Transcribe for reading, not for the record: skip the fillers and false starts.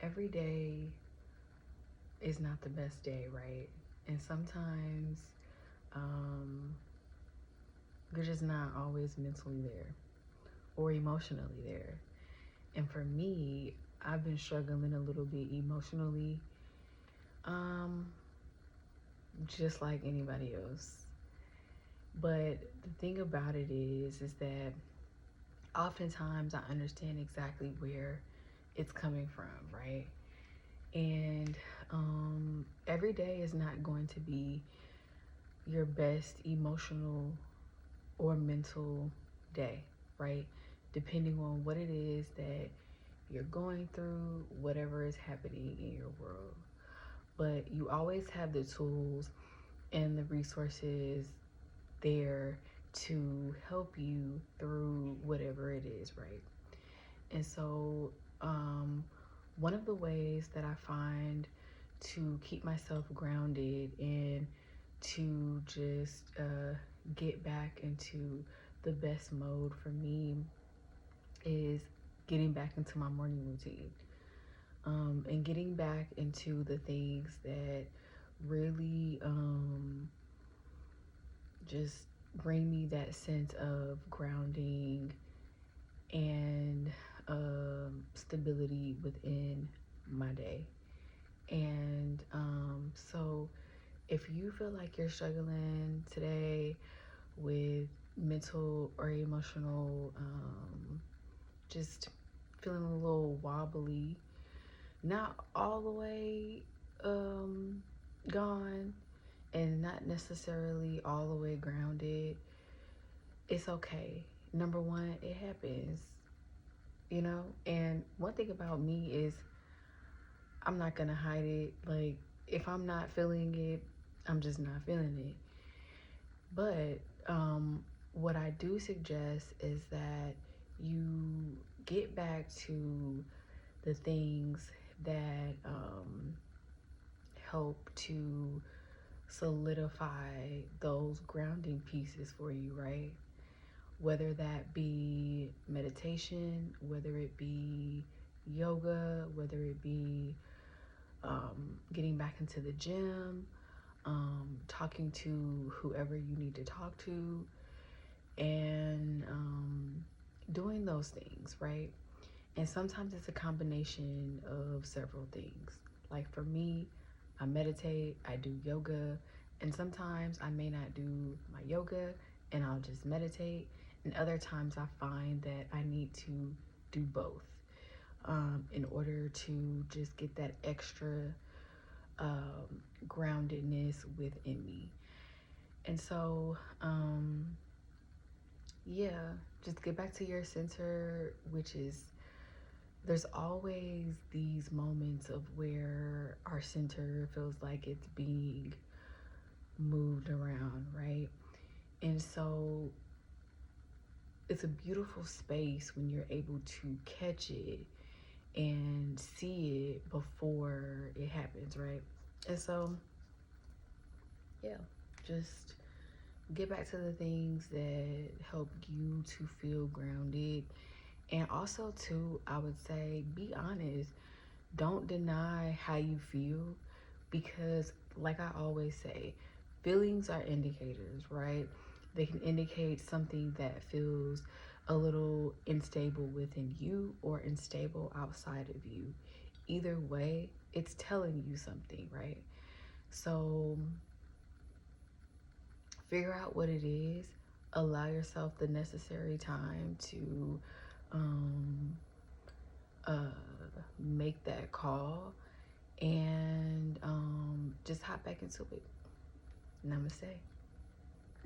every day is not the best day, right? And sometimes um, you're just not always mentally there or emotionally there. And for me, I've been struggling a little bit emotionally, um, just like anybody else. But the thing about it is that oftentimes I understand exactly where it's coming from, right? And every day is not going to be your best emotional or mental day, right? Depending on what it is that you're going through, whatever is happening in your world. But you always have the tools and the resources there to help you through whatever it is, right? And so, um, one of the ways that I find to keep myself grounded and to just get back into the best mode for me is getting back into my morning routine, and getting back into the things that really just bring me that sense of grounding and stability within my day. And so, if you feel like you're struggling today with mental or emotional, just feeling a little wobbly, not all the way um, gone, and not necessarily all the way grounded, it's okay. Number one, it happens, you know? And one thing about me is I'm not gonna hide it. Like, if I'm not feeling it, I'm just not feeling it. But what I do suggest is that you get back to the things that help to solidify those grounding pieces for you, right? Whether that be meditation, whether it be yoga, whether it be getting back into the gym, talking to whoever you need to talk to, and doing those things, right? And sometimes it's a combination of several things. Like for me, I meditate, I do yoga, and sometimes I may not do my yoga and I'll just meditate. And other times I find that I need to do both in order to just get that extra groundedness within me. And so, yeah, just get back to your center, which is there's always these moments of where our center feels like it's being moved around, right? And so it's a beautiful space when you're able to catch it and see it before it happens, right? And so, yeah, just get back to the things that help you to feel grounded. And also, too, I would say be honest. Don't deny how you feel because, like I always say, feelings are indicators, right? They can indicate something that feels a little unstable within you or unstable outside of you. Either way, it's telling you something, right? So, figure out what it is, allow yourself the necessary time to um, uh, make that call, and just hop back into it. Namaste.